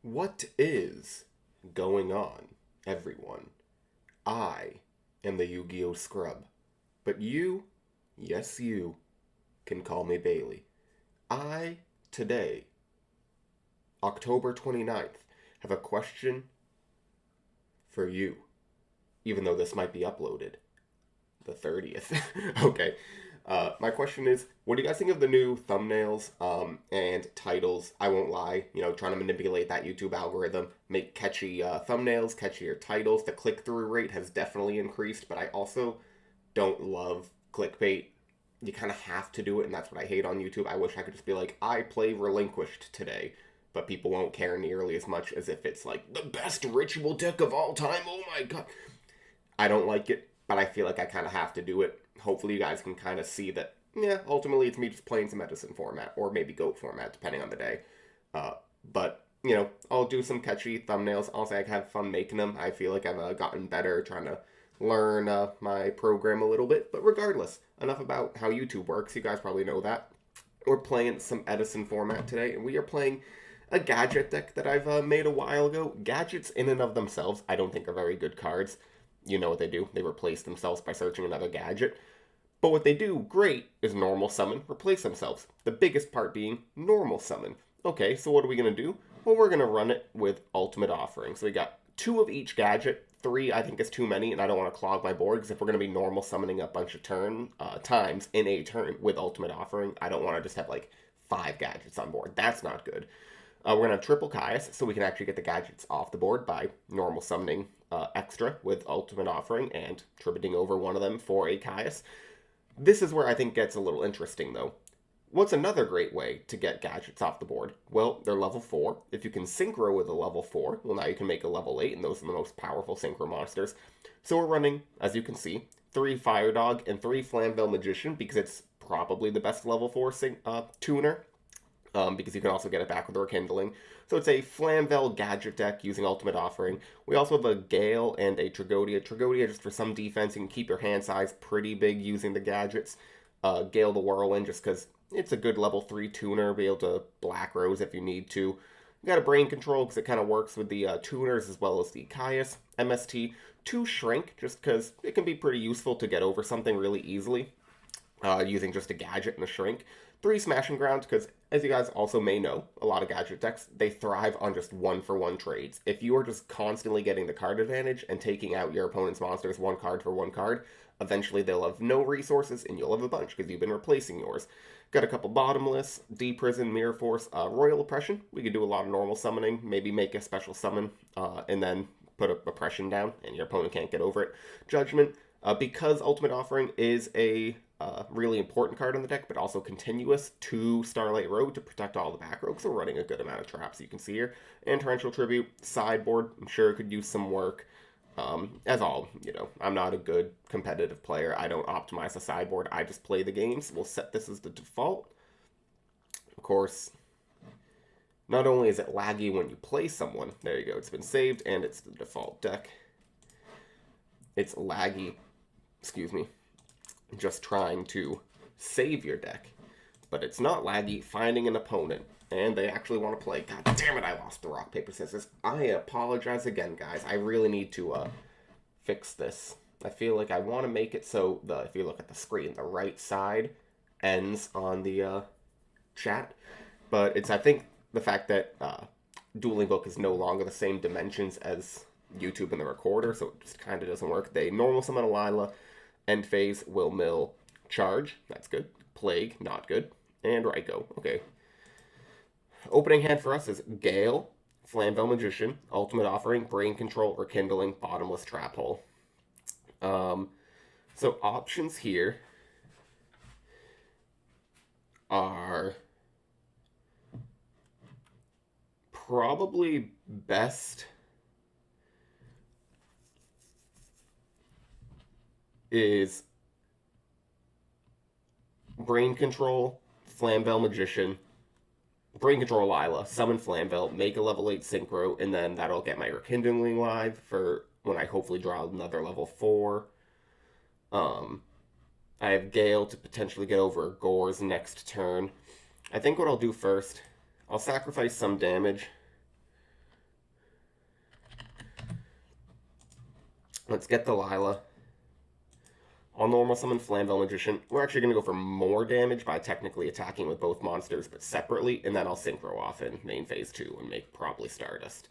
What is going on, everyone? I am the Yu-Gi-Oh! Scrub, but you, yes you, can call me Bailey. I, today, October 29th, have a question for you, even though this might be uploaded the 30th. Okay. My question is, what do you guys think of the new thumbnails and titles? I won't lie, trying to manipulate that YouTube algorithm, make catchy thumbnails, catchier titles. The click-through rate has definitely increased, but I also don't love clickbait. You kind of have to do it, and that's what I hate on YouTube. I wish I could just be like, I play Relinquished today, but people won't care nearly as much as if it's like the best ritual deck of all time. Oh my god. I don't like it, but I feel like I kind of have to do it. Hopefully, you guys can kind of see that, yeah, ultimately it's me just playing some medicine format, or maybe goat format, depending on the day. Uh, but I'll do some catchy thumbnails. I'll say I have fun making them. I feel like I've gotten better trying to learn my program a little bit. But regardless, enough about how YouTube works. You guys probably know that. We're playing some Edison format today, and we are playing a gadget deck that I've made a while ago. Gadgets in and of themselves, I don't think are very good cards. You know what they do? They replace themselves by searching another gadget. But what they do great is normal summon, replace themselves. The biggest part being normal summon. Okay, so what are we going to do? Well, we're going to run it with Ultimate Offering. So we got two of each gadget. Three, I think, is too many, and I don't want to clog my board, because if we're going to be normal summoning a bunch of times in a turn with Ultimate Offering, I don't want to just have, like, 5 gadgets on board. That's not good. We're going to have triple Caius, so we can actually get the gadgets off the board by normal summoning extra with Ultimate Offering and tributing over one of them for a Caius. This is where I think gets a little interesting, though. What's another great way to get gadgets off the board? Well, they're level 4. If you can synchro with a level 4, well, now you can make a level 8, and those are the most powerful synchro monsters. So we're running, as you can see, 3 Fire Dog and 3 Flamvell Magician, because it's probably the best level 4 tuner. Because you can also get it back with Rekindling. So it's a Flamvell gadget deck using Ultimate Offering. We also have a Gale and a Tragodia. Tragodia, just for some defense, you can keep your hand size pretty big using the gadgets. Gale the Whirlwind, just because it's a good level 3 tuner, be able to Black Rose if you need to. You got a Brain Control, because it kind of works with the tuners as well as the Caius. MST, 2 Shrink, just because it can be pretty useful to get over something really easily. Using just a gadget and a Shrink. 3 Smashing Ground, because as you guys also may know, a lot of gadget decks, they thrive on just 1-for-1 trades. If you are just constantly getting the card advantage and taking out your opponent's monsters 1 card for 1 card, eventually they'll have no resources and you'll have a bunch because you've been replacing yours. Got a couple Bottomless, D-Prison, Mirror Force, Royal Oppression. We could do a lot of normal summoning, maybe make a special summon, and then put a Oppression down and your opponent can't get over it. Judgment, because Ultimate Offering is a really important card on the deck, but also continuous to Starlight Road to protect all the back row, because we're running a good amount of traps, you can see here. And Torrential Tribute, sideboard, I'm sure it could use some work. I'm not a good competitive player. I don't optimize the sideboard. I just play the games. We'll set this as the default. Of course, not only is it laggy when you play someone, there you go, it's been saved, and it's the default deck. It's laggy, just trying to save your deck. But it's not laggy finding an opponent, and they actually want to play. God damn it, I lost the rock, paper, scissors. I apologize again, guys. I really need to fix this. I feel like I want to make it so, if you look at the screen, the right side ends on the chat. But it's, I think, the fact that Dueling Book is no longer the same dimensions as YouTube and the recorder, so it just kind of doesn't work. They normal summon a Lila. End phase, will mill, charge, that's good. Plague, not good. And Raikou, okay. Opening hand for us is Gale, Flamvell Magician, Ultimate Offering, Brain Control, Rekindling, Bottomless Trap Hole. So options here are probably best is Brain Control, Flamvell Magician, Brain Control Lila, Summon Flamvell, make a level 8 Synchro, and then that'll get my Rekindling live for when I hopefully draw another level 4. I have Gale to potentially get over Gore's next turn. I think what I'll do first, I'll sacrifice some damage Let's get the Lila. On normal summon Flamvel Magician. We're actually going to go for more damage by technically attacking with both monsters, but separately, and then I'll Synchro off in main phase 2 and make probably Stardust.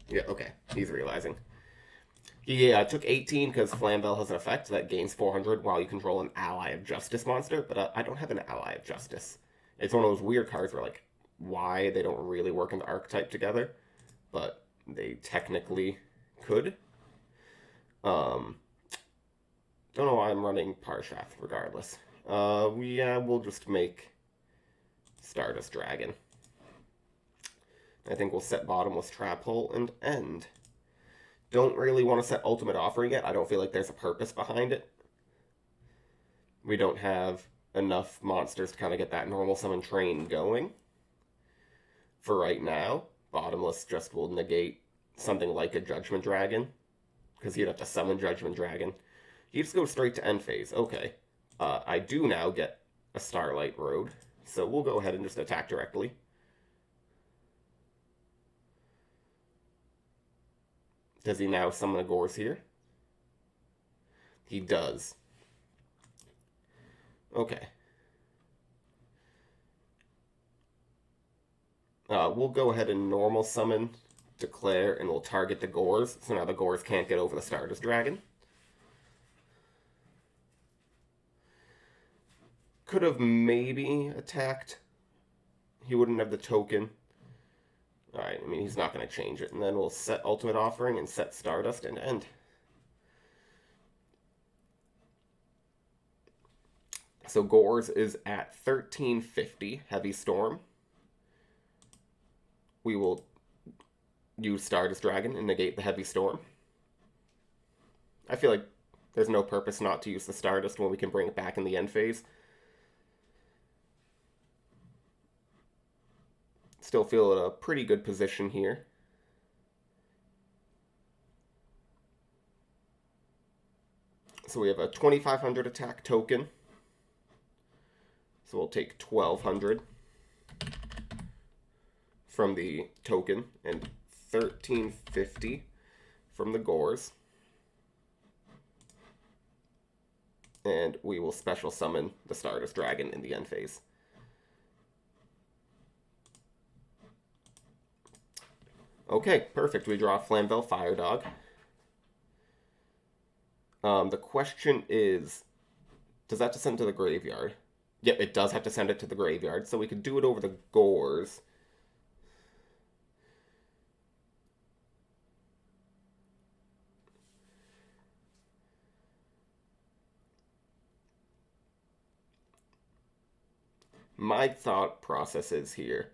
Yeah, okay. He's realizing. Yeah, I took 18 because Flamvel has an effect that gains 400 while you control an Ally of Justice monster, but I don't have an Ally of Justice. It's one of those weird cards where, like, why they don't really work in the archetype together, but they technically could. Don't know why I'm running Parshath regardless. We'll just make Stardust Dragon. I think we'll set Bottomless Trap Hole and end. Don't really want to set Ultimate Offering yet. I don't feel like there's a purpose behind it. We don't have enough monsters to kind of get that normal summon train going. For right now, Bottomless just will negate something like a Judgment Dragon, because you'd have to summon Judgment Dragon. You just go straight to end phase. Okay. I do now get a Starlight Road, so we'll go ahead and just attack directly. Does he now summon a Gorz here? He does. Okay. We'll go ahead and normal summon Declare, and we'll target the Gorz, so now the Gorz can't get over the Stardust Dragon. Could have maybe attacked. He wouldn't have the token. Alright, I mean, he's not going to change it. And then we'll set Ultimate Offering and set Stardust and end. So Gorz is at 1350 Heavy Storm. We will use Stardust Dragon and negate the Heavy Storm. I feel like there's no purpose not to use the Stardust when we can bring it back in the end phase. Still feel in a pretty good position here. So we have a 2500 attack token. So we'll take 1200 from the token and 1350 from the Gorz. And we will special summon the Stardust Dragon in the end phase. Okay, perfect. We draw Flamvel Fire Dog. The question is, does that have to send to the graveyard? Yep, it does have to send it to the graveyard, so we could do it over the Gorz. My thought process is here,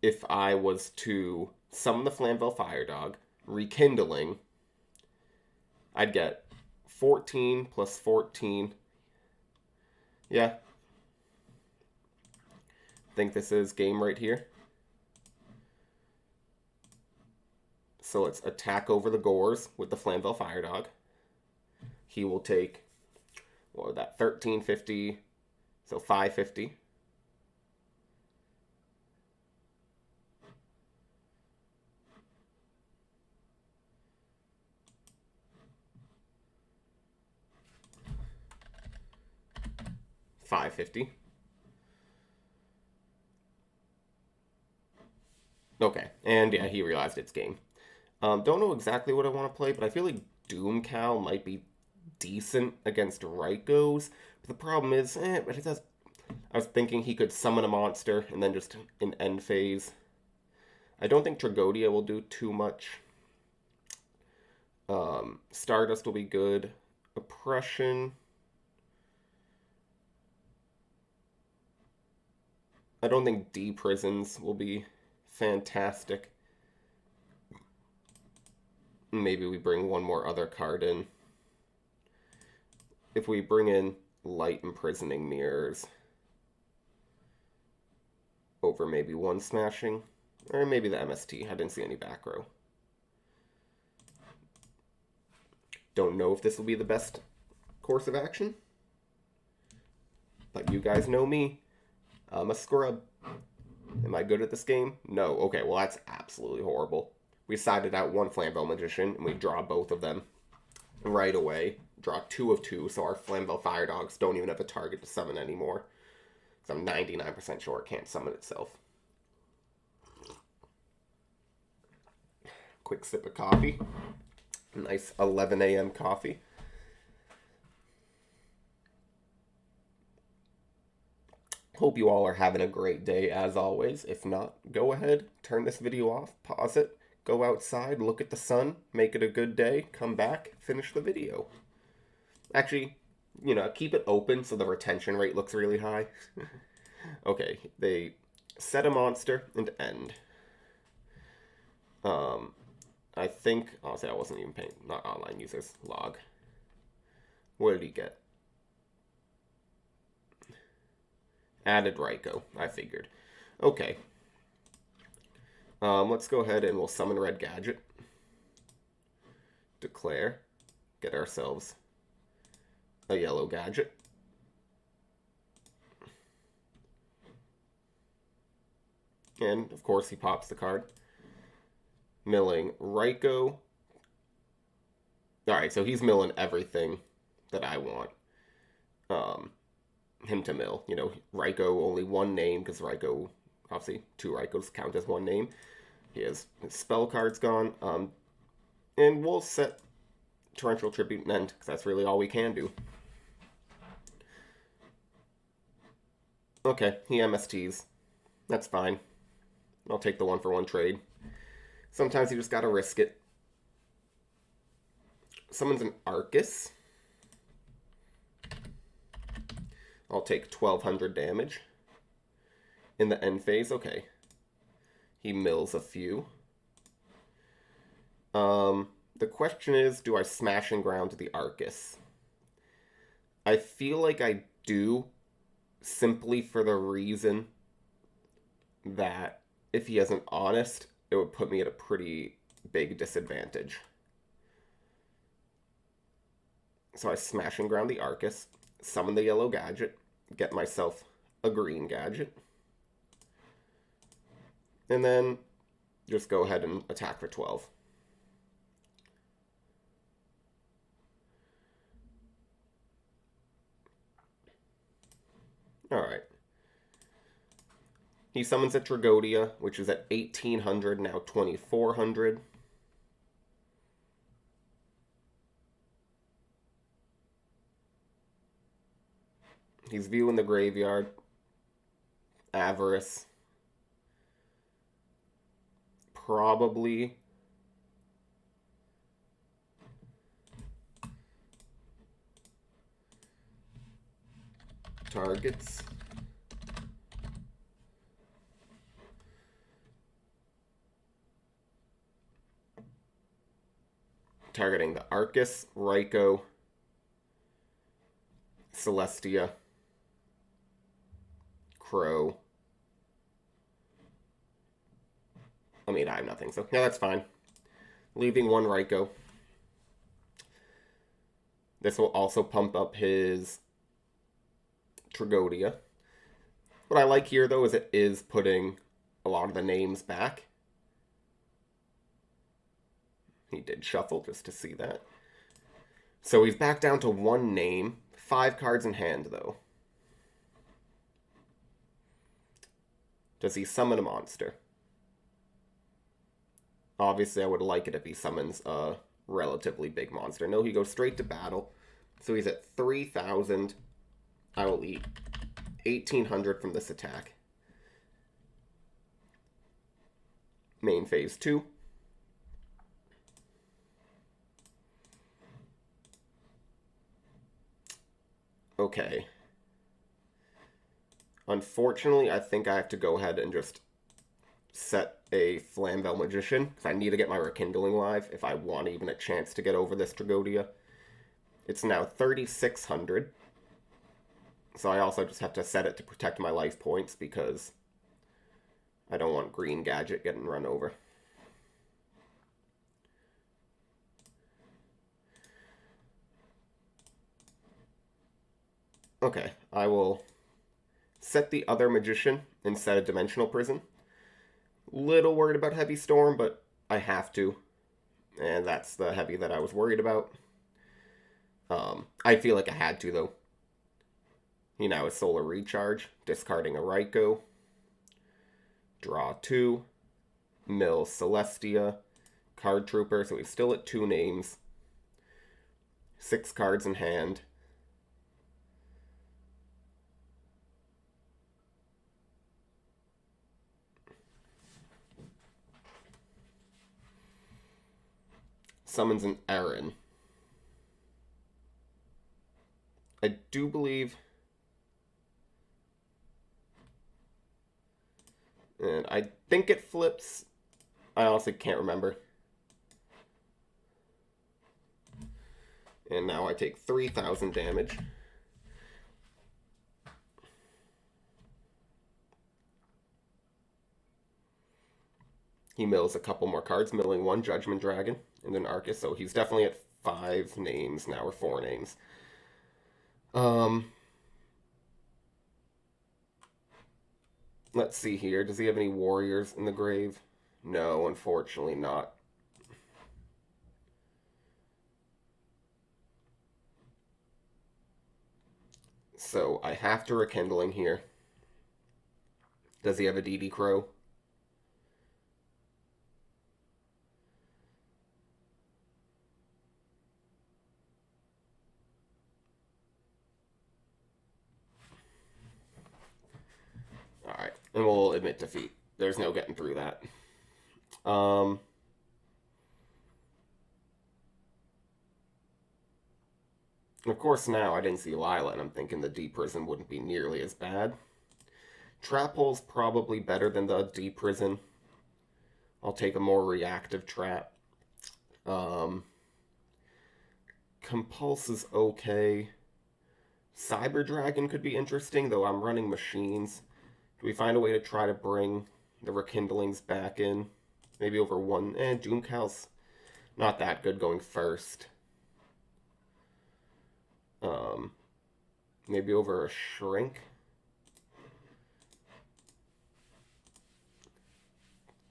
if I was to summon the Flamvel Fire Dog, rekindling, I'd get 14 plus 14. Yeah. I think this is game right here. So let's attack over the Gorz with the Flamvel Fire Dog. He will take, what was that, 1350, so 550. $550. Okay, and yeah, he realized it's game. Don't know exactly what I want to play, but I feel like Doomcow might be decent against Rykos. But the problem is, but it does. I was thinking he could summon a monster and then just in end phase. I don't think Tragodia will do too much. Stardust will be good. Oppression. I don't think D-Prisons will be fantastic. Maybe we bring one more other card in. If we bring in Light Imprisoning Mirrors over maybe one Smashing, or maybe the MST. I didn't see any back row. Don't know if this will be the best course of action. But you guys know me. I'm a scrub. Am I good at this game? No. Okay, well that's absolutely horrible. We decided out one Flamvell Magician, and we draw both of them right away. Draw 2 of 2, so our Flamvell Fire Dogs don't even have a target to summon anymore. So I'm 99% sure it can't summon itself. Quick sip of coffee. Nice 11 a.m. coffee. Hope you all are having a great day as always. If not, go ahead, turn this video off, pause it, go outside, look at the sun, make it a good day, come back, finish the video. Actually, keep it open so the retention rate looks really high. Okay, they set a monster and end. I think, honestly, I wasn't even paying, not online users, log. What did he get? Added YuGiOh, I figured. Okay. Let's go ahead and we'll summon Red Gadget. Declare. Get ourselves a yellow gadget. And, of course, he pops the card. Milling YuGiOh. Alright, so he's milling everything that I want him to mill. YuGiOh, only one name, because YuGiOh, obviously, 2 YuGiOhs count as one name. He has his spell cards gone. And we'll set Torrential Tribute and end, because that's really all we can do. Okay, he MSTs. That's fine. I'll take the 1-for-1 trade. Sometimes you just gotta risk it. Summons an Arcus. I'll take 1200 damage. In the end phase, okay. He mills a few. The question is, do I smash and ground the Arcus? I feel like I do, simply for the reason that if he has an Honest, it would put me at a pretty big disadvantage. So I smash and ground the Arcus, summon the yellow gadget, get myself a green gadget, and then just go ahead and attack for 12. Alright. He summons a Tragodia, which is at 1800, now 2400. He's viewing the graveyard. Avarice. Probably. Targets. Targeting the Arcus, YuGiOh, Celestia, Crow. I mean, I have nothing, so yeah, that's fine. Leaving 1 YuGiOh. This will also pump up his Tragodia. What I like here, though, is it is putting a lot of the names back. He did shuffle just to see that. So he's back down to 1 name. 5 cards in hand, though. Does he summon a monster? Obviously, I would like it if he summons a relatively big monster. No, he goes straight to battle. So he's at 3,000. I will eat 1,800 from this attack. Main phase 2. Okay. Unfortunately, I think I have to go ahead and just set a Flamvell Magician, because I need to get my Rekindling live if I want even a chance to get over this Tragodia. It's now 3,600. So I also just have to set it to protect my life points, because I don't want green gadget getting run over. Okay, I will Set the other magician and set a dimensional prison. Little worried about heavy storm, but I have to. And that's the heavy that I was worried about. I feel like I had to, though. He now has Solar Recharge, discarding a YuGiOh. Draw 2. Mill Celestia. Card Trooper, so he's still at 2 names. 6 cards in hand. Summons an Aaron. I do believe... And I think it flips. I honestly can't remember. And now I take 3,000 damage. He mills a couple more cards, milling 1 Judgment Dragon and an Arcus, so he's definitely at 5 names now, or 4 names. Let's see here. Does he have any warriors in the grave? No, unfortunately not. So I have to Rekindling here. Does he have a DD Crow? Alright, and we'll admit defeat. There's no getting through that. Of course, now I didn't see Lila, and I'm thinking the D Prison wouldn't be nearly as bad. Trap Hole's probably better than the D Prison. I'll take a more reactive trap. Compulse is okay. Cyber Dragon could be interesting, though I'm running machines. Do we find a way to try to bring the Rekindlings back in? Maybe over 1. Doomcow's not that good going first. Maybe over a Shrink.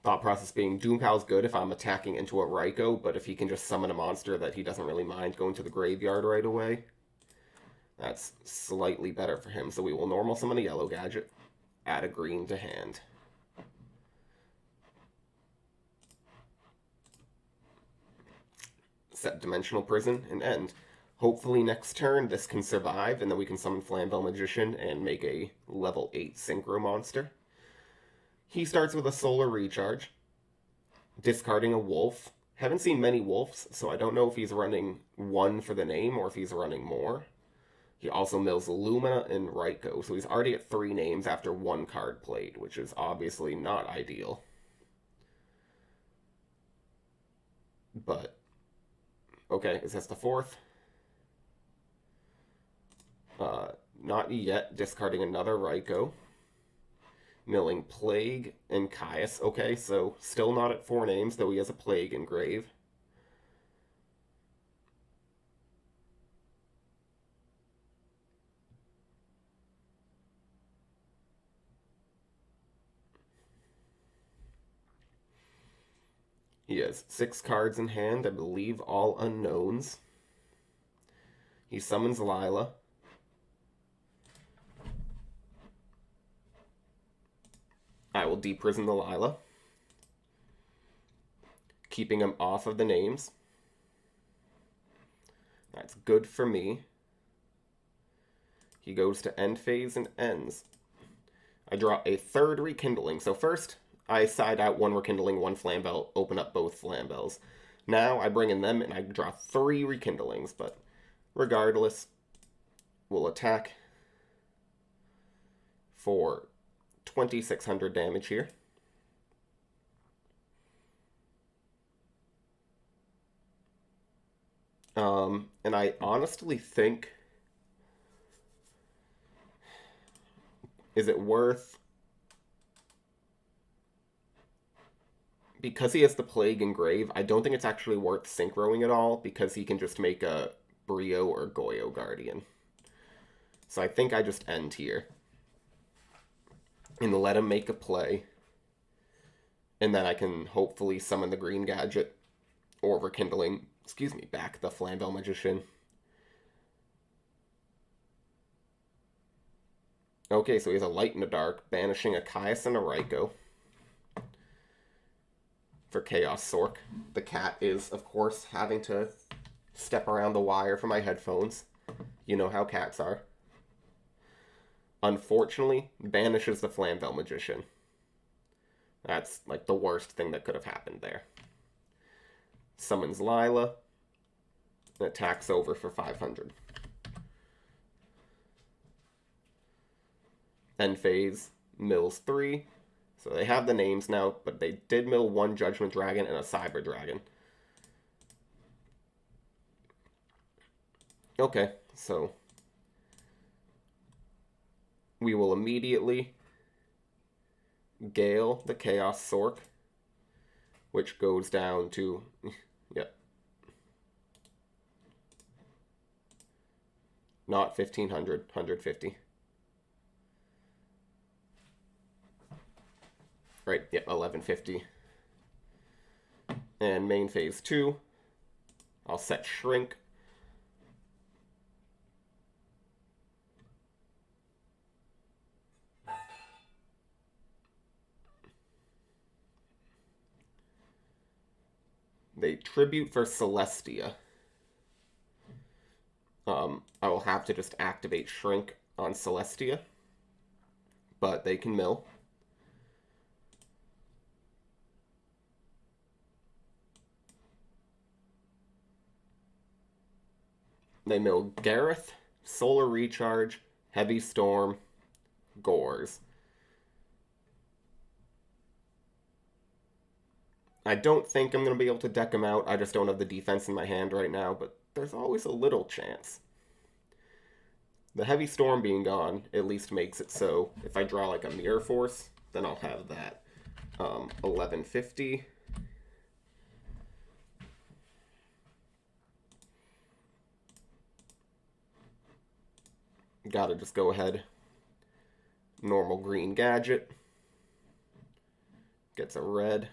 Thought process being Doomcow's good if I'm attacking into a YuGiOh, but if he can just summon a monster that he doesn't really mind going to the graveyard right away, that's slightly better for him. So we will normal summon a yellow gadget, add a green to hand. Set Dimensional Prison and end. Hopefully next turn this can survive, and then we can summon Flamvel Magician and make a level 8 Synchro monster. He starts with a Solar Recharge, discarding a Wolf. Haven't seen many Wolves, so I don't know if he's running 1 for the name or if he's running more. He also mills Lumina and YuGiOh, so he's already at 3 names after 1 card played, which is obviously not ideal. But, okay, is this the 4th? Not yet, discarding another YuGiOh. Milling Plague and Caius. Okay, so still not at 4 names, though he has a Plague in grave. He has 6 cards in hand, I believe all unknowns. He summons Lila. I will deprison the Lila, keeping him off of the names. That's good for me. He goes to end phase and ends. I draw a 3rd Rekindling. So first, I side out 1 Rekindling, 1 Flamvel, open up both Flamvels. Now I bring in them and I draw 3 Rekindlings, but regardless, we'll attack for 2,600 damage here. And I honestly think, is it worth, because he has the Plague and Grave, I don't think it's actually worth synchroing at all, because he can just make a Brio or Goyo Guardian. So I think I just end here. and let him make a play. And then I can hopefully summon the green gadget or rekindling, back the Flamvell Magician. Okay, so he has a Light in the Dark, banishing a Caius and a Raikou for Chaos Sork. The cat is, of course, having to step around the wire for my headphones. You know how cats are. Unfortunately, banishes the Flamvell Magician. That's like the worst thing that could have happened there. Summons Lila. And attacks over for 500. End phase, mills 3. So they have the names now, but they did mill 1 Judgment Dragon and a Cyber Dragon. Okay, so we will immediately Gale the Chaos Sork, which goes down to, yep, not 1,500, 150. Right, yep, 1150. And main phase 2, I'll set Shrink. They tribute for Celestia. I will have to just activate Shrink on Celestia, but they can mill. They mill Gareth, Solar Recharge, Heavy Storm, Gores. I don't think I'm going to be able to deck them out. I just don't have the defense in my hand right now, but there's always a little chance. The Heavy Storm being gone at least makes it so if I draw like a Mirror Force, then I'll have that 1150. Gotta just go ahead. Normal green gadget. Gets a red.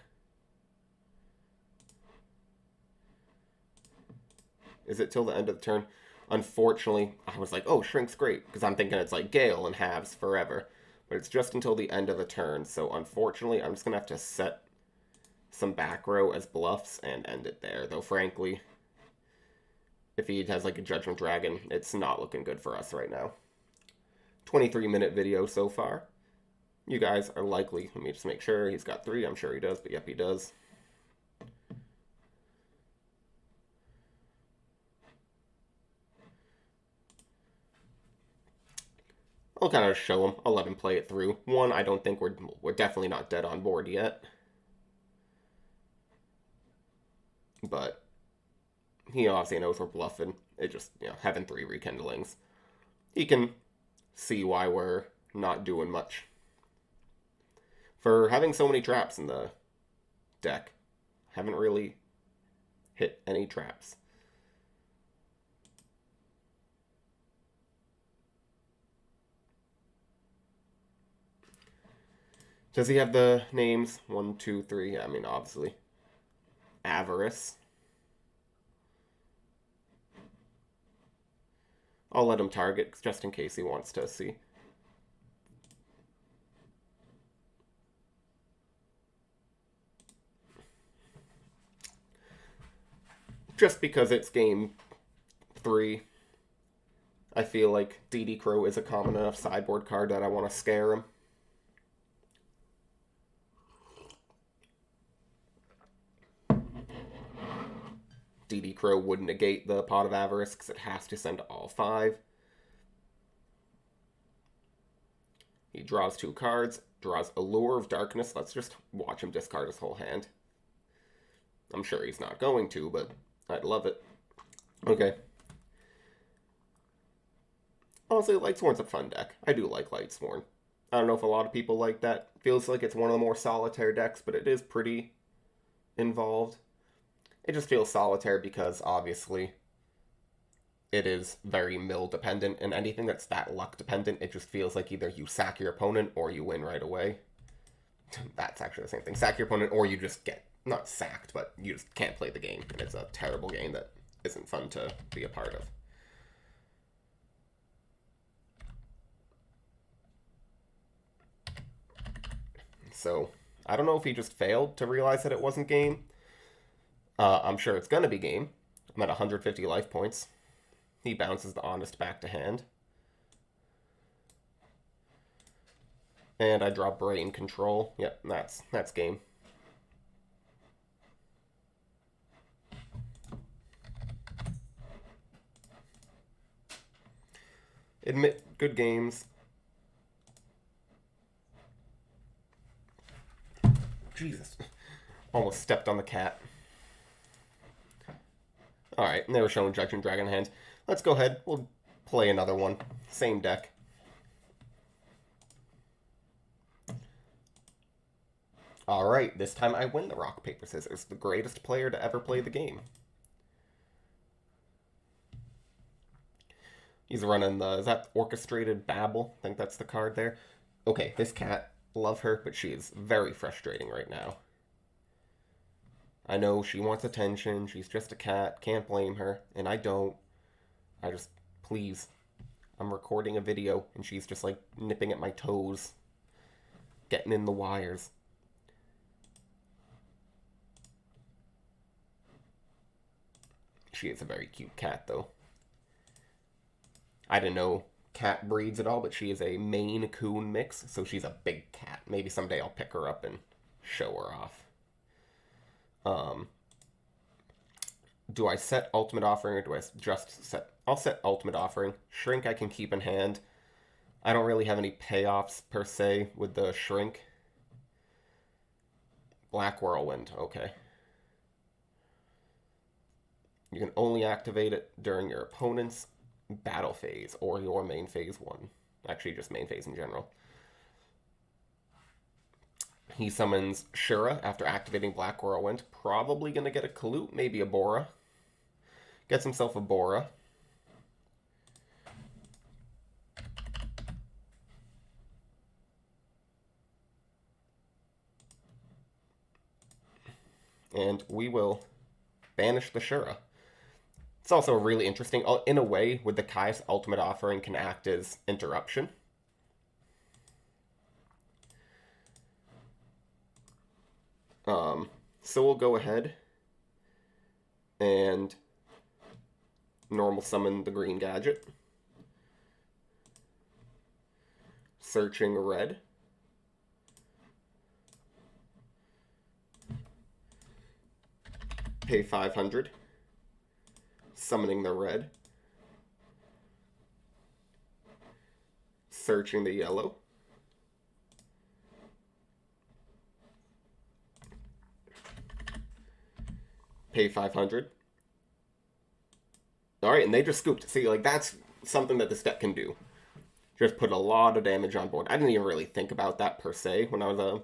Is it till the end of the turn? Unfortunately, I was like, oh, Shrink's great, because I'm thinking it's like Gale and halves forever. But it's just until the end of the turn, so unfortunately, I'm just going to have to set some back row as bluffs and end it there. Though, frankly, if he has like a Judgment Dragon, it's not looking good for us right now. 23-minute video so far. You guys are likely, let me just make sure, he's got 3, I'm sure he does, but yep, he does. I'll kind of show him. I'll let him play it through. One, I don't think we're definitely not dead on board yet. But he obviously knows we're bluffing. It just, having 3 rekindlings. He can see why we're not doing much. For having so many traps in the deck, haven't really hit any traps. Does he have the names? 1, 2, 3. Yeah, I mean, obviously. Avarice. I'll let him target, just in case he wants to see. Just because it's game 3, I feel like DD Crow is a common enough sideboard card that I want to scare him. DD Crow would negate the Pot of Avarice because it has to send all 5. He draws 2 cards, draws Allure of Darkness. Let's just watch him discard his whole hand. I'm sure he's not going to, but I'd love it. Okay. Honestly, Lightsworn's a fun deck. I do like Lightsworn. I don't know if a lot of people like that. Feels like it's one of the more solitaire decks, but it is pretty involved. It just feels solitaire because, obviously, it is very mill dependent, and anything that's that luck dependent, it just feels like either you sack your opponent or you win right away. That's actually the same thing. Sack your opponent or you just get, not sacked, but you just can't play the game. And it's a terrible game that isn't fun to be a part of. So, I don't know if he just failed to realize that it wasn't game. I'm sure it's going to be game. I'm at 150 life points. He bounces the Honest back to hand. And I draw Brain Control. Yep, that's game. Admit, good games. Jesus. Almost stepped on the cat. Alright, and they were showing Judgment Dragon hand. Let's go ahead. We'll play another one. Same deck. Alright, this time I win the rock, paper, scissors. The greatest player to ever play the game. He's running the, is that Orchestrated Babble? I think that's the card there. Okay, this cat, love her, but she is very frustrating right now. I know she wants attention, she's just a cat, can't blame her, and I don't. I just, please. I'm recording a video, and she's just like nipping at my toes, getting in the wires. She is a very cute cat, though. I didn't know cat breeds at all, but she is a Maine Coon mix, so she's a big cat. Maybe someday I'll pick her up and show her off. Do I set Ultimate Offering, or do I just set... I'll set Ultimate Offering. Shrink I can keep in hand. I don't really have any payoffs, per se, with the Shrink. Black Whirlwind, okay. You can only activate it during your opponent's battle phase, or your main phase 1. Actually, just main phase in general. He summons Shura after activating Black Whirlwind. Probably going to get a Kalute, maybe a Bora. Gets himself a Bora. And we will banish the Shura. It's also really interesting. In a way, with the Kai's Ultimate Offering can act as interruption. So we'll go ahead and normal summon the green gadget. Searching red. Pay 500. Summoning the red. Searching the yellow. Pay 500. Alright, and they just scooped. See, like, that's something that this deck can do. Just put a lot of damage on board. I didn't even really think about that per se when I was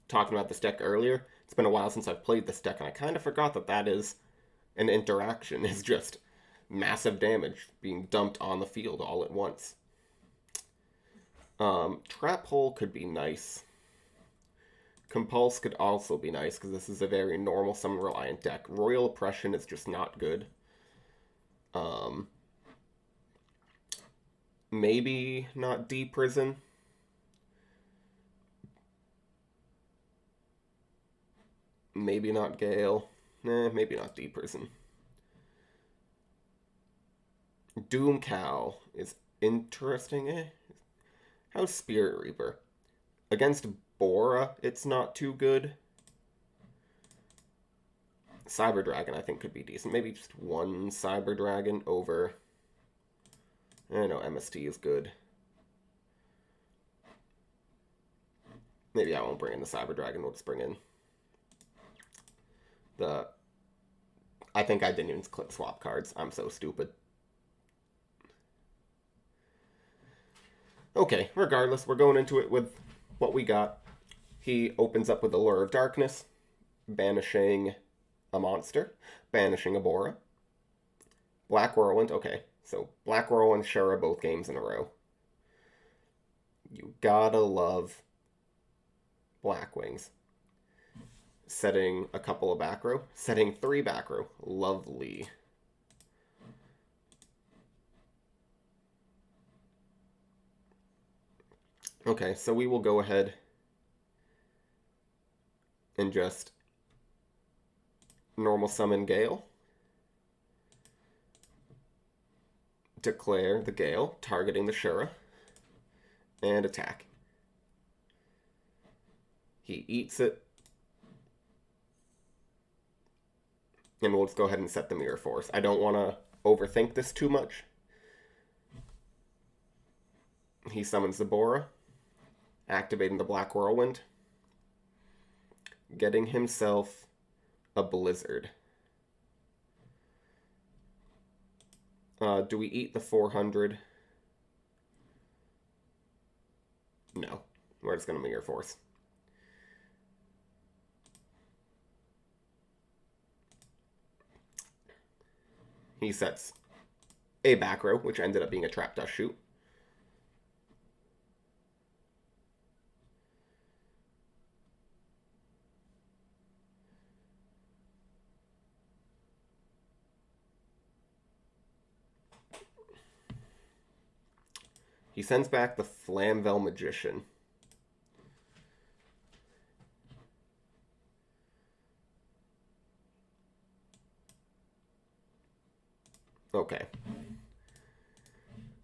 talking about this deck earlier. It's been a while since I've played this deck, and I kind of forgot that that is an interaction. It's just massive damage being dumped on the field all at once. Trap Hole could be nice. Compulse could also be nice, because this is a very normal summon-reliant deck. Royal Oppression is just not good. Maybe not D-Prison. Maybe not Gale. Maybe not D-Prison. Doom Cow is interesting. How's Spirit Reaper? Against Bora, it's not too good. Cyber Dragon, I think, could be decent. Maybe just one Cyber Dragon over... I know MST is good. Maybe I won't bring in the Cyber Dragon. We'll just bring in the... I think I didn't even click swap cards. I'm so stupid. Okay, regardless, we're going into it with what we got. He opens up with Allure of Darkness, banishing a monster, banishing a Bora, Black Whirlwind, okay. So Black Whirlwind, Shura, both games in a row. You gotta love Black Wings. Setting a couple of back row. Setting 3 back row. Lovely. Okay, so we will go ahead and just normal summon Gale. Declare the Gale, targeting the Shura. And attack. He eats it. And we'll just go ahead and set the Mirror Force. I don't want to overthink this too much. He summons the Bora, activating the Black Whirlwind, getting himself a Blizzard. Do we eat the 400? No. We're just going to Mirror Force. He sets a back row, which ended up being a Trap Dust Shoot. He sends back the Flamvel Magician. Okay.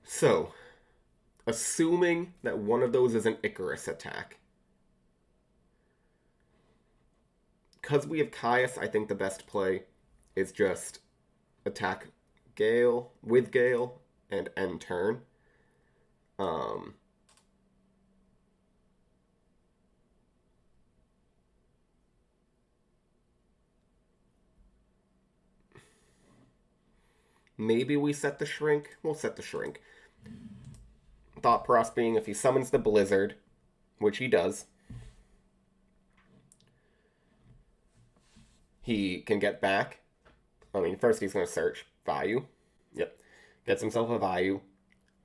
So, assuming that one of those is an Icarus attack. Because we have Caius, I think the best play is just attack Gale with Gale and end turn. Maybe we set the Shrink. We'll set the Shrink. Thought process being if he summons the Blizzard, which he does, he can get back. I mean, first he's going to search Vayu. Yep. Gets himself a Vayu,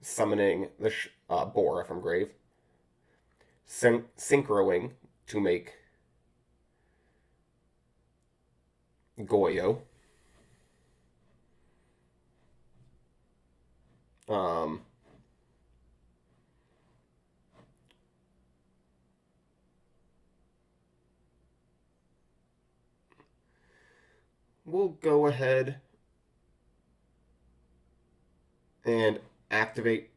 summoning the Bora from grave. Synchroing to make YuGiOh. We'll go ahead and activate.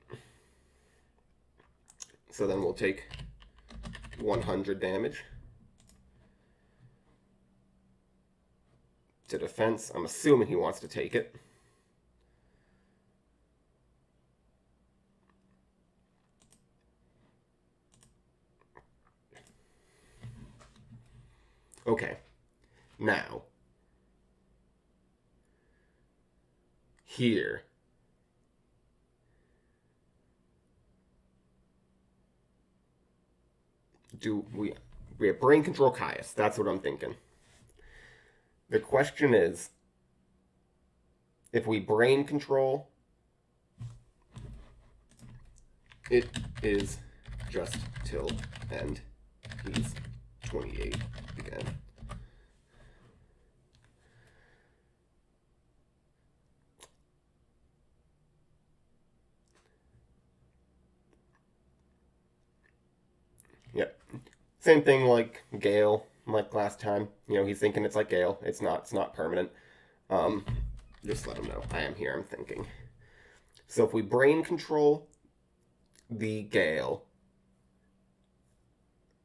So then we'll take 100 damage to defense. I'm assuming he wants to take it. Okay. Now, here, do we have brain control Caius? That's what I'm thinking. The question is, if we brain control, it is just till end. He's 28 again. Yep. Same thing like Gale, like last time. You know, he's thinking it's like Gale. It's not permanent. Just let him know. I am here, I'm thinking. So if we brain control the Gale,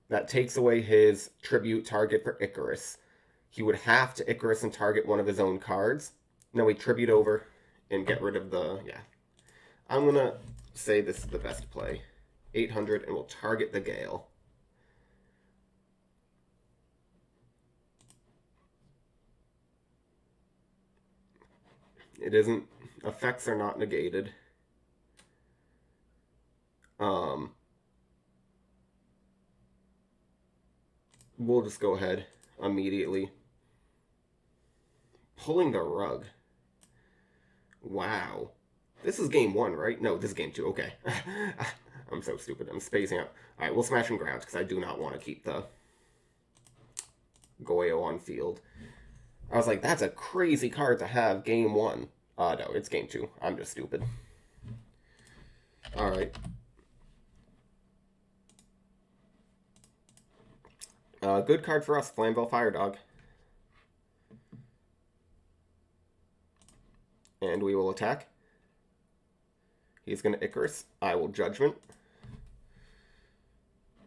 that takes away his tribute target for Icarus. He would have to Icarus and target one of his own cards. Now we tribute over and get rid of the, yeah. I'm going to say this is the best play. 800 and we'll target the Gale. It isn't, effects are not negated. We'll just go ahead immediately. Pulling the rug. Wow. This is game one, right? No, this is game two. Okay. I'm so stupid. I'm spacing out. Alright, we'll smash and grounds because I do not want to keep the YuGiOh on field. I was like, that's a crazy card to have game one. No, it's game two. I'm just stupid. Alright. Good card for us, Flamvell Fire Dog. And we will attack. He's going to Icarus. I will Judgment.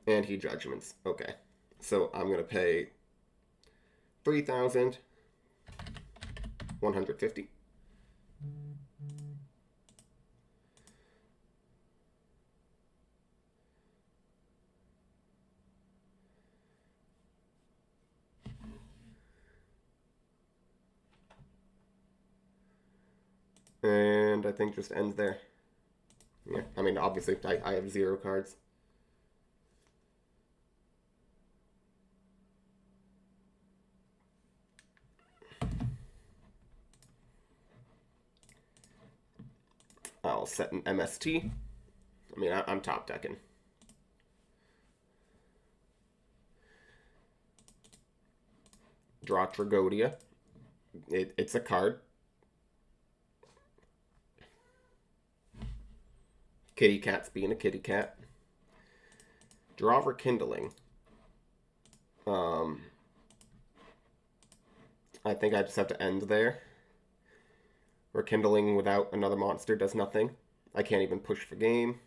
And he Judgments. Okay. So I'm going to pay 3,150. And I think just ends there. Yeah, I mean, obviously, I have 0 cards. I'll set an MST. I mean, I'm top decking. Draw Tragodia. It's a card. Kitty cat's being a kitty cat. Draw Rekindling. I think I just have to end there. Rekindling without another monster does nothing. I can't even push for game.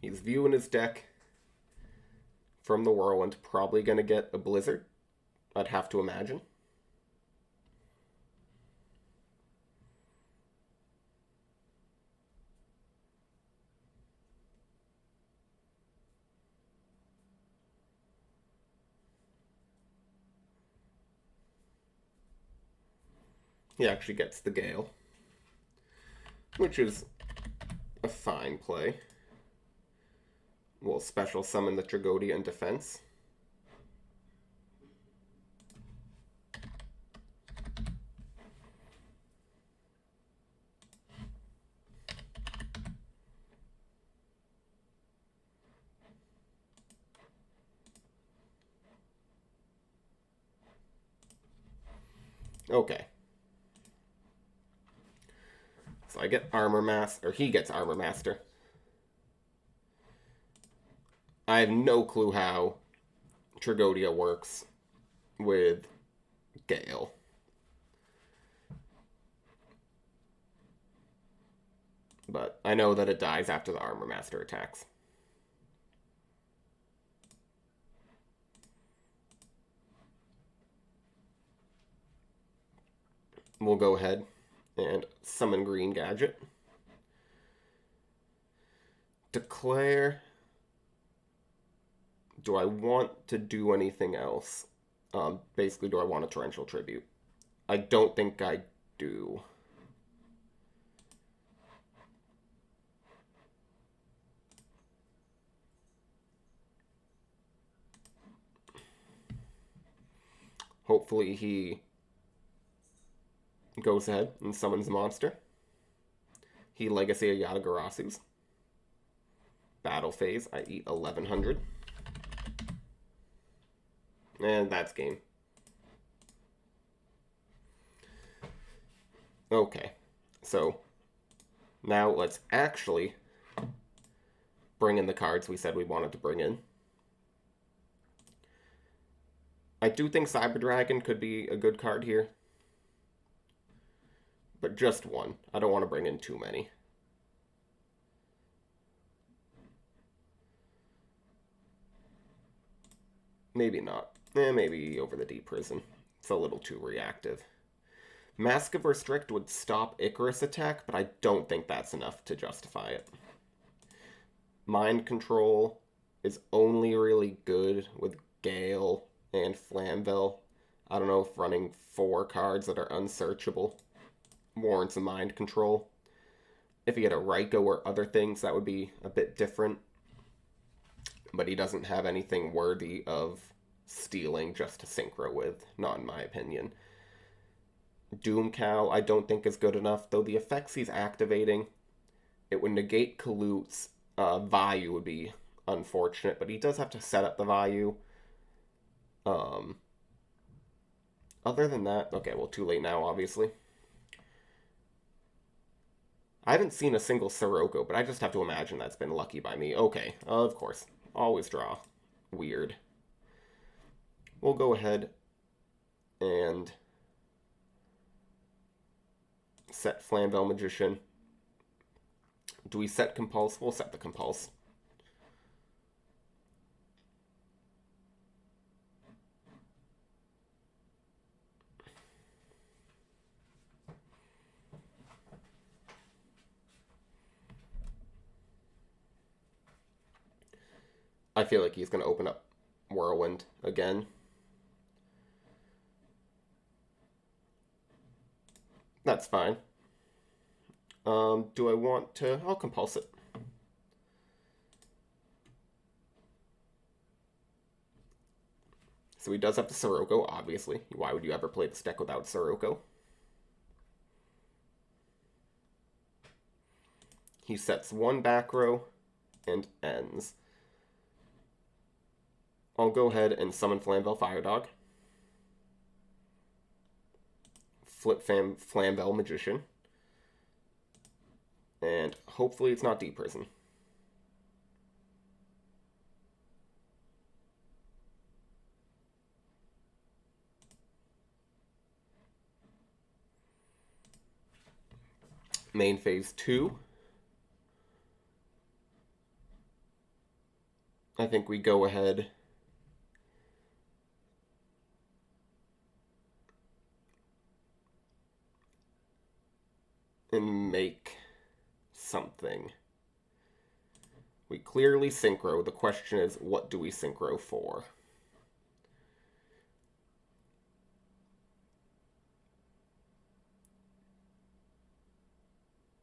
He's viewing his deck from the Whirlwind. Probably going to get a Blizzard, I'd have to imagine. He actually gets the Gale, which is a fine play. We'll special summon the Tragodia in defense. Okay. So I get Armor Master, or he gets Armor Master. I have no clue how Tragodia works with Gale. But I know that it dies after the Armor Master attacks. We'll go ahead and summon Green Gadget. Declare. Do I want to do anything else? Basically, do I want a Torrential Tribute? I don't think I do. Hopefully he goes ahead and summons a monster. He Legacy of Yatagarasus. Battle phase, I eat 1100. And that's game. Okay, so now let's actually bring in the cards we said we wanted to bring in. I do think Cyber Dragon could be a good card here. But just one. I don't want to bring in too many. Maybe not. Maybe Over the Deep Prison. It's a little too reactive. Mask of Restrict would stop Icarus attack, but I don't think that's enough to justify it. Mind Control is only really good with Gale and Flamvell. I don't know if running 4 cards that are unsearchable warrants a Mind Control. If you get a Raikou or other things, that would be a bit different. but he doesn't have anything worthy of stealing just to synchro with, not in my opinion. Doomcow I don't think is good enough, though the effects he's activating, it would negate Kalut's Vayu would be unfortunate, but he does have to set up the Vayu. Other than that, okay, well, too late now, obviously. I haven't seen a single Sirocco, but I just have to imagine that's been lucky by me. Okay, of course. Always draw. Weird. We'll go ahead and set Flamvel Magician. Do we set Compulse? We'll set the Compulse. I feel like he's going to open up Whirlwind again. That's fine. Do I want to... I'll Compulse it. So he does have the Sirocco, obviously. Why would you ever play this deck without Sirocco? He sets one back row and ends. I'll go ahead and summon Flamvel Firedog. Flip Flamvel Magician. And hopefully it's not Deep Prison. Main phase 2. I think we go ahead and make something. We clearly synchro. The question is, what do we synchro for?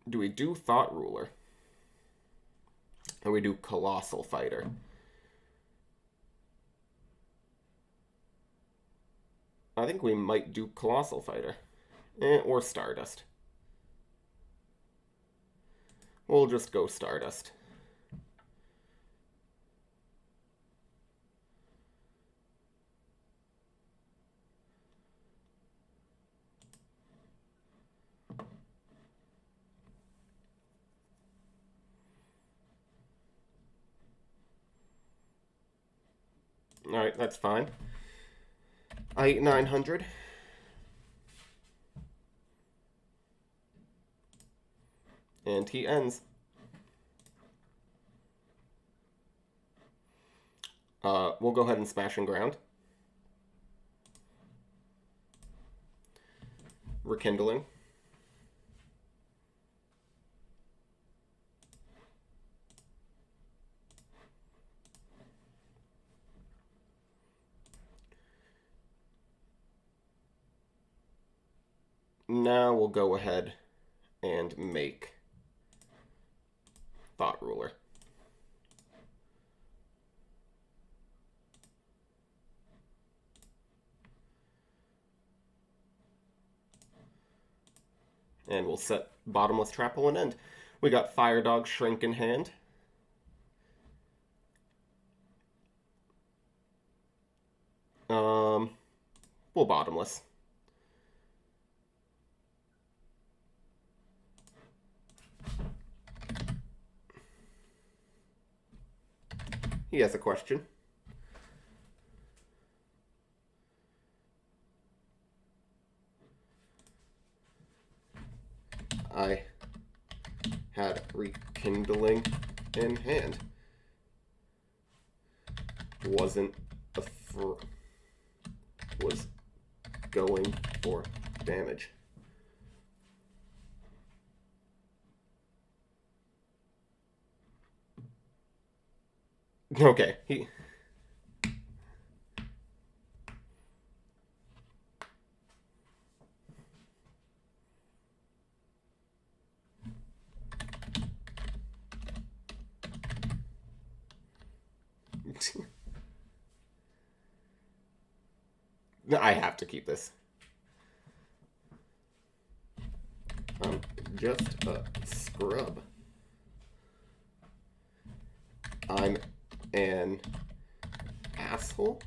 Do we do Thought Ruler? Or we do Colossal Fighter? I think we might do Colossal Fighter. Or Stardust. We'll just go Stardust. Alright, that's fine. I eat 900. And he ends. We'll go ahead and Smash and Ground. Rekindling. Now we'll go ahead and make Thought Ruler. And we'll set Bottomless Trap and end. We got Firedog Shrink in hand. We'll Bottomless. He has a question. I had Rekindling in hand. Wasn't was going for damage. Okay, No, I have to keep this. I'm just a scrub. I'm an asshole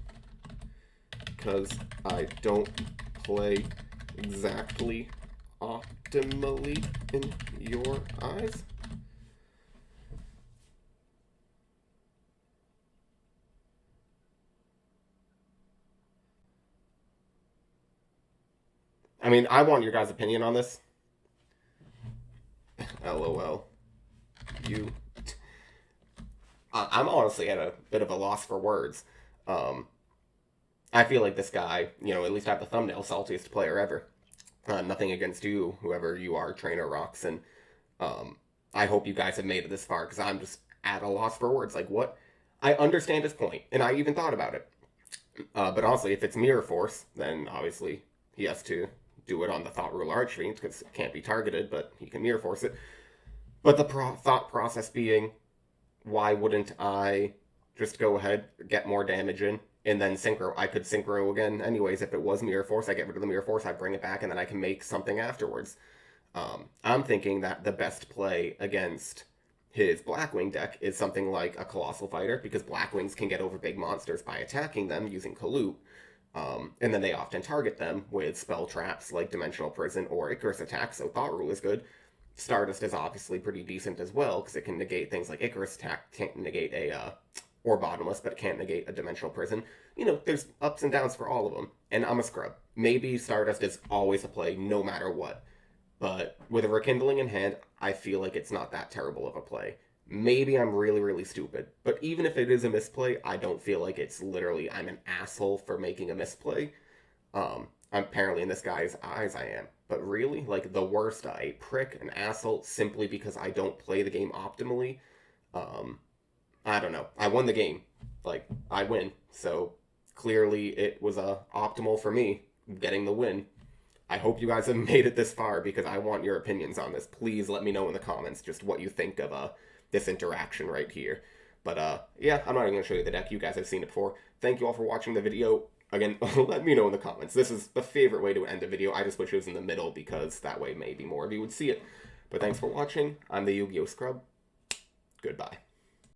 because I don't play exactly optimally in your eyes. I mean, I want your guys' opinion on this. LOL. You. I'm honestly at a bit of a loss for words. Um, I feel like this guy, at least at the thumbnail, saltiest player ever. Nothing against you, whoever you are, Trainer Rocks, and um, I hope you guys have made it this far because I'm just at a loss for words. Like, what? I understand his point, and I even thought about it. But honestly, if it's Mirror Force, then obviously he has to do it on the Thought Rule Archfiend because it can't be targeted, but he can Mirror Force it. But the thought process being, why wouldn't I just go ahead, get more damage in, and then synchro? I could synchro again anyways. If it was Mirror Force, I get rid of the Mirror Force, I bring it back, and then I can make something afterwards. I'm thinking that the best play against his Blackwing deck is something like a Colossal Fighter, because Blackwings can get over big monsters by attacking them using Kalut, and then they often target them with spell traps like Dimensional Prison or Icarus Attack, so Thought Rule is good. Stardust is obviously pretty decent as well, because it can negate things like Icarus Attack, can't negate or Bottomless, but it can't negate a Dimensional Prison. There's ups and downs for all of them, and I'm a scrub. Maybe Stardust is always a play, no matter what. But with a Rekindling in hand, I feel like it's not that terrible of a play. Maybe I'm really, really stupid. But even if it is a misplay, I don't feel like it's literally I'm an asshole for making a misplay. Apparently in this guy's eyes I am. But really, like the worst, a prick, an asshole, simply because I don't play the game optimally. I don't know. I won the game. Like, I win. So clearly it was optimal for me getting the win. I hope you guys have made it this far because I want your opinions on this. Please let me know in the comments just what you think of this interaction right here. But yeah, I'm not even going to show you the deck. You guys have seen it before. Thank you all for watching the video. Again, let me know in the comments. This is the favorite way to end a video. I just wish it was in the middle because that way maybe more of you would see it. But thanks for watching. I'm the YuGiOh Scrub. Goodbye.